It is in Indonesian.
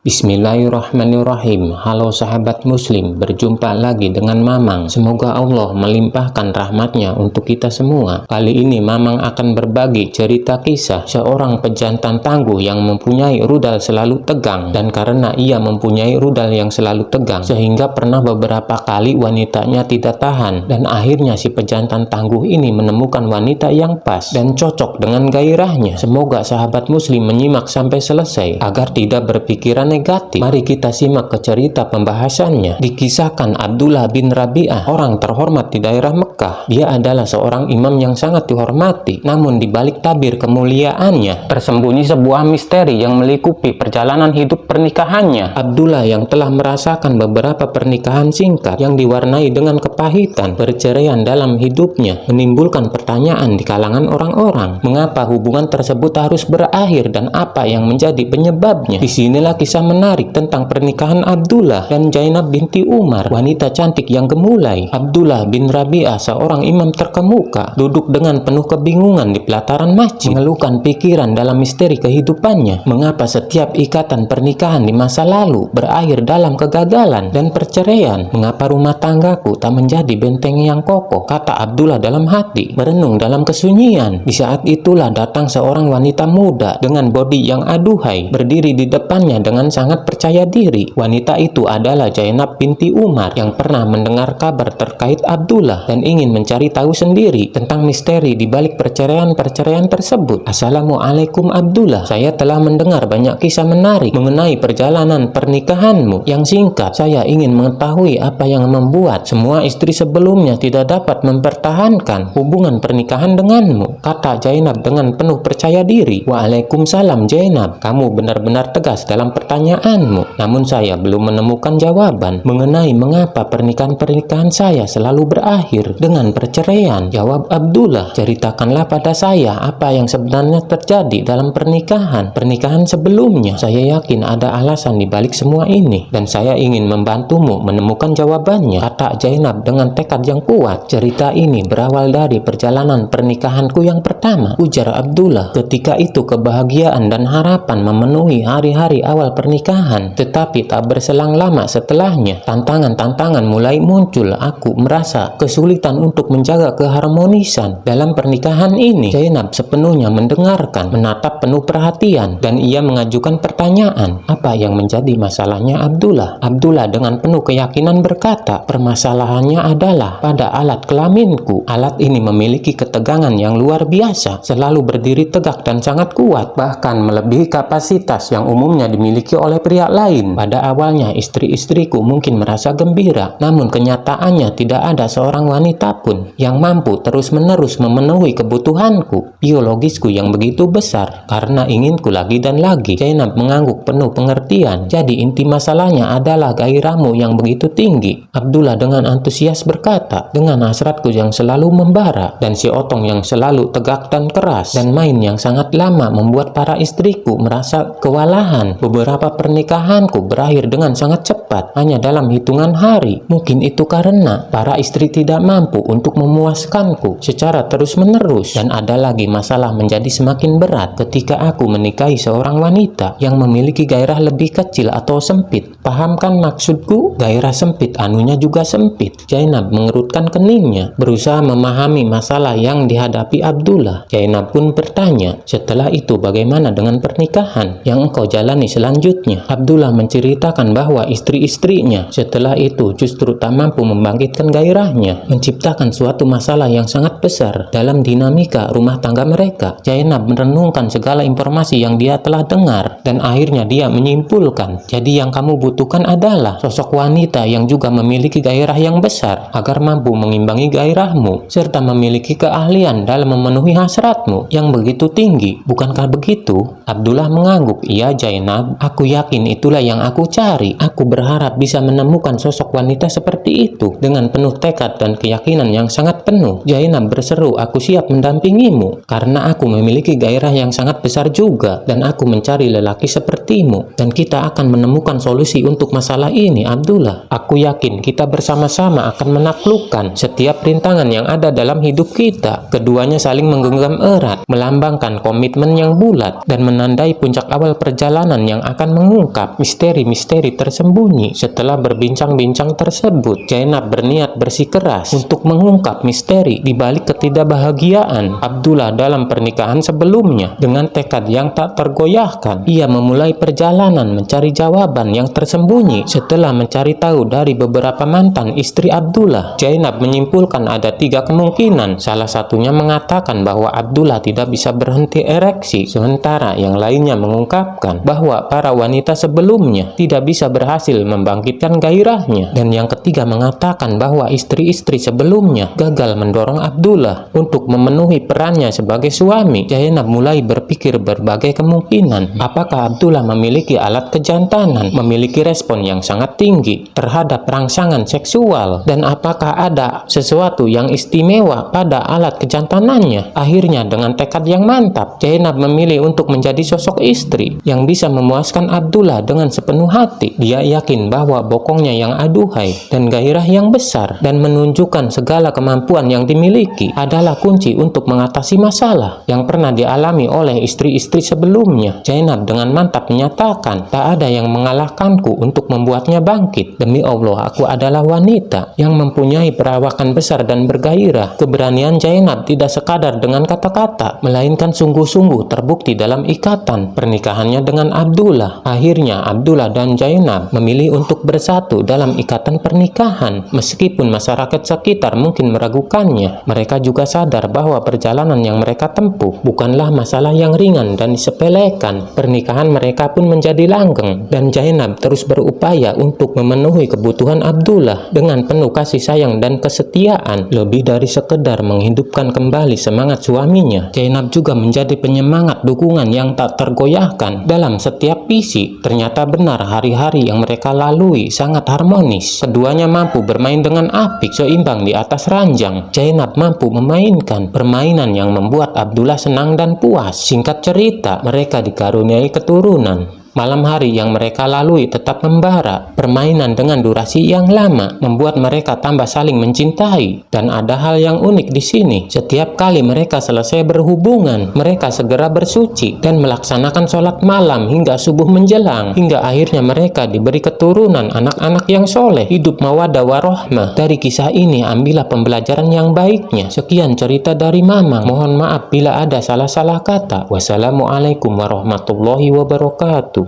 Bismillahirrahmanirrahim. Halo sahabat muslim, berjumpa lagi dengan Mamang. Semoga Allah melimpahkan rahmatnya untuk kita semua. Kali ini Mamang akan berbagi cerita kisah seorang pejantan tangguh yang mempunyai rudal selalu tegang. Dan karena ia mempunyai rudal yang selalu tegang, sehingga pernah beberapa kali wanitanya tidak tahan. Dan akhirnya si pejantan tangguh ini menemukan wanita yang pas dan cocok dengan gairahnya. Semoga sahabat muslim menyimak sampai selesai agar tidak berpikiran negatif. Mari kita simak ke cerita pembahasannya. Dikisahkan Abdullah bin Rabi'ah, orang terhormat di daerah Mekah. Dia adalah seorang imam yang sangat dihormati. Namun di balik tabir kemuliaannya tersembunyi sebuah misteri yang melingkupi perjalanan hidup pernikahannya. Abdullah yang telah merasakan beberapa pernikahan singkat yang diwarnai dengan kepahitan, perceraian dalam hidupnya menimbulkan pertanyaan di kalangan orang-orang. Mengapa hubungan tersebut harus berakhir dan apa yang menjadi penyebabnya? Disinilah kisah menarik tentang pernikahan Abdullah dan Zainab binti Umar, wanita cantik yang gemulai. Abdullah bin Rabi'ah, seorang imam terkemuka, duduk dengan penuh kebingungan di pelataran masjid, mengeluhkan pikiran dalam misteri kehidupannya. Mengapa setiap ikatan pernikahan di masa lalu berakhir dalam kegagalan dan perceraian? Mengapa rumah tanggaku tak menjadi benteng yang kokoh? Kata Abdullah dalam hati, merenung dalam kesunyian. Di saat itulah datang seorang wanita muda dengan bodi yang aduhai, berdiri di depannya dengan sangat percaya diri. Wanita itu adalah Zainab binti Umar yang pernah mendengar kabar terkait Abdullah dan ingin mencari tahu sendiri tentang misteri di balik perceraian tersebut. Assalamualaikum Abdullah, saya telah mendengar banyak kisah menarik mengenai perjalanan pernikahanmu yang singkat. Saya ingin mengetahui apa yang membuat semua istri sebelumnya tidak dapat mempertahankan hubungan pernikahan denganmu, kata Zainab dengan penuh percaya diri. Waalaikumsalam Zainab, kamu benar-benar tegas dalam pertanyaanmu. Namun saya belum menemukan jawaban mengenai mengapa pernikahan saya selalu berakhir dengan perceraian. Jawab Abdullah, ceritakanlah pada saya apa yang sebenarnya terjadi dalam pernikahan sebelumnya. Saya yakin ada alasan di balik semua ini dan saya ingin membantumu menemukan jawabannya, kata Zainab dengan tekad yang kuat. Cerita ini berawal dari perjalanan pernikahanku yang pertama, ujar Abdullah. Ketika itu kebahagiaan dan harapan memenuhi hari-hari awal pernikahan, tetapi tak berselang lama setelahnya tantangan mulai muncul. Aku merasa kesulitan untuk menjaga keharmonisan dalam pernikahan ini. Zainab sepenuhnya mendengarkan, menatap penuh perhatian, dan ia mengajukan pertanyaan, apa yang menjadi masalahnya Abdullah? Abdullah dengan penuh keyakinan berkata, permasalahannya adalah pada alat kelaminku. Alat ini memiliki ketegangan yang luar biasa, selalu berdiri tegak dan sangat kuat, bahkan melebihi kapasitas yang umumnya dimiliki oleh pria lain. Pada awalnya istri-istriku mungkin merasa gembira, namun kenyataannya tidak ada seorang wanita pun yang mampu terus-menerus memenuhi kebutuhanku biologisku yang begitu besar karena inginku lagi dan lagi. Zainab mengangguk penuh pengertian. Jadi inti masalahnya adalah gairahmu yang begitu tinggi. Abdullah dengan antusias berkata, dengan hasratku yang selalu membara dan si otong yang selalu tegak dan keras dan main yang sangat lama membuat para istriku merasa kewalahan. Beberapa pernikahanku berakhir dengan sangat cepat, hanya dalam hitungan hari. Mungkin itu karena para istri tidak mampu untuk memuaskanku secara terus-menerus. Dan ada lagi masalah menjadi semakin berat ketika aku menikahi seorang wanita yang memiliki gairah lebih kecil atau sempit. Pahamkan maksudku? Gairah sempit anunya juga sempit. Zainab mengerutkan keningnya, berusaha memahami masalah yang dihadapi Abdullah. Zainab pun bertanya, setelah itu bagaimana dengan pernikahan yang engkau jalani selanjutnya? Abdullah menceritakan bahwa istri-istrinya setelah itu justru tak mampu membangkitkan gairahnya, menciptakan suatu masalah yang sangat besar dalam dinamika rumah tangga mereka. Zainab merenungkan segala informasi yang dia telah dengar dan akhirnya dia menyimpulkan, jadi yang kamu butuhkan adalah sosok wanita yang juga memiliki gairah yang besar agar mampu mengimbangi gairahmu serta memiliki keahlian dalam memenuhi hasratmu yang begitu tinggi. Bukankah begitu? Abdullah mengangguk. Iya Zainab, aku yakin itulah yang aku cari. Aku berharap bisa menemukan sosok wanita seperti itu dengan penuh tekad dan keyakinan yang sangat penuh. Zainab berseru, aku siap mendampingimu karena aku memiliki gairah yang sangat besar juga dan aku mencari lelaki sepertimu dan kita akan menemukan solusi untuk masalah ini Abdullah. Aku yakin kita bersama-sama akan menaklukkan setiap rintangan yang ada dalam hidup kita. Keduanya saling menggenggam erat, melambangkan komitmen yang bulat dan menandai puncak awal perjalanan yang akan mengungkap misteri-misteri tersembunyi. Setelah berbincang-bincang tersebut, Zainab berniat bersikeras untuk mengungkap misteri di balik ketidakbahagiaan Abdullah dalam pernikahan sebelumnya. Dengan tekad yang tak tergoyahkan, ia memulai perjalanan mencari jawaban yang tersembunyi. Setelah mencari tahu dari beberapa mantan istri Abdullah, Zainab menyimpulkan ada 3 kemungkinan. Salah satunya mengatakan bahwa Abdullah tidak bisa berhenti ereksi, sementara yang lainnya mengungkapkan bahwa para wanita sebelumnya tidak bisa berhasil membangkitkan gairahnya, dan yang ketiga mengatakan bahwa istri-istri sebelumnya gagal mendorong Abdullah untuk memenuhi perannya sebagai suami. Zainab mulai berpikir berbagai kemungkinan. Apakah Abdullah memiliki alat kejantanan, memiliki respon yang sangat tinggi terhadap rangsangan seksual, dan apakah ada sesuatu yang istimewa pada alat kejantanannya? Akhirnya dengan tekad yang mantap, Zainab memilih untuk menjadi sosok istri yang bisa memuaskan Abdullah dengan sepenuh hati. Dia yakin bahwa bokongnya yang aduhai dan gairah yang besar dan menunjukkan segala kemampuan yang dimiliki adalah kunci untuk mengatasi masalah yang pernah dialami oleh istri-istri sebelumnya. Zainab dengan mantap menyatakan, tak ada yang mengalahkanku untuk membuatnya bangkit. Demi Allah, aku adalah wanita yang mempunyai perawakan besar dan bergairah. Keberanian Zainab tidak sekadar dengan kata-kata, melainkan sungguh-sungguh terbukti dalam ikatan pernikahannya dengan Abdullah. Akhirnya Abdullah dan Zainab memilih untuk bersatu dalam ikatan pernikahan. Meskipun masyarakat sekitar mungkin meragukannya, mereka juga sadar bahwa perjalanan yang mereka tempuh bukanlah masalah yang ringan dan disepelekan. Pernikahan mereka pun menjadi langgeng, dan Zainab terus berupaya untuk memenuhi kebutuhan Abdullah dengan penuh kasih sayang dan kesetiaan. Lebih dari sekedar menghidupkan kembali semangat suaminya, Zainab juga menjadi penyemangat dukungan yang tak tergoyahkan dalam setiap visi. Ternyata benar, hari-hari yang mereka lalui sangat harmonis. Keduanya mampu bermain dengan apik, seimbang di atas ranjang. Zainab mampu memainkan permainan yang membuat Abdullah senang dan puas. Singkat cerita, mereka dikaruniai keturunan. Malam hari yang mereka lalui tetap membara. Permainan dengan durasi yang lama membuat mereka tambah saling mencintai. Dan ada hal yang unik di sini. Setiap kali mereka selesai berhubungan, mereka segera bersuci dan melaksanakan sholat malam hingga subuh menjelang. Hingga akhirnya mereka diberi keturunan anak-anak yang soleh, hidup mawaddah warohmah. Dari kisah ini ambillah pembelajaran yang baiknya. Sekian cerita dari Mamang. Mohon maaf bila ada salah-salah kata. Wassalamualaikum warahmatullahi wabarakatuh.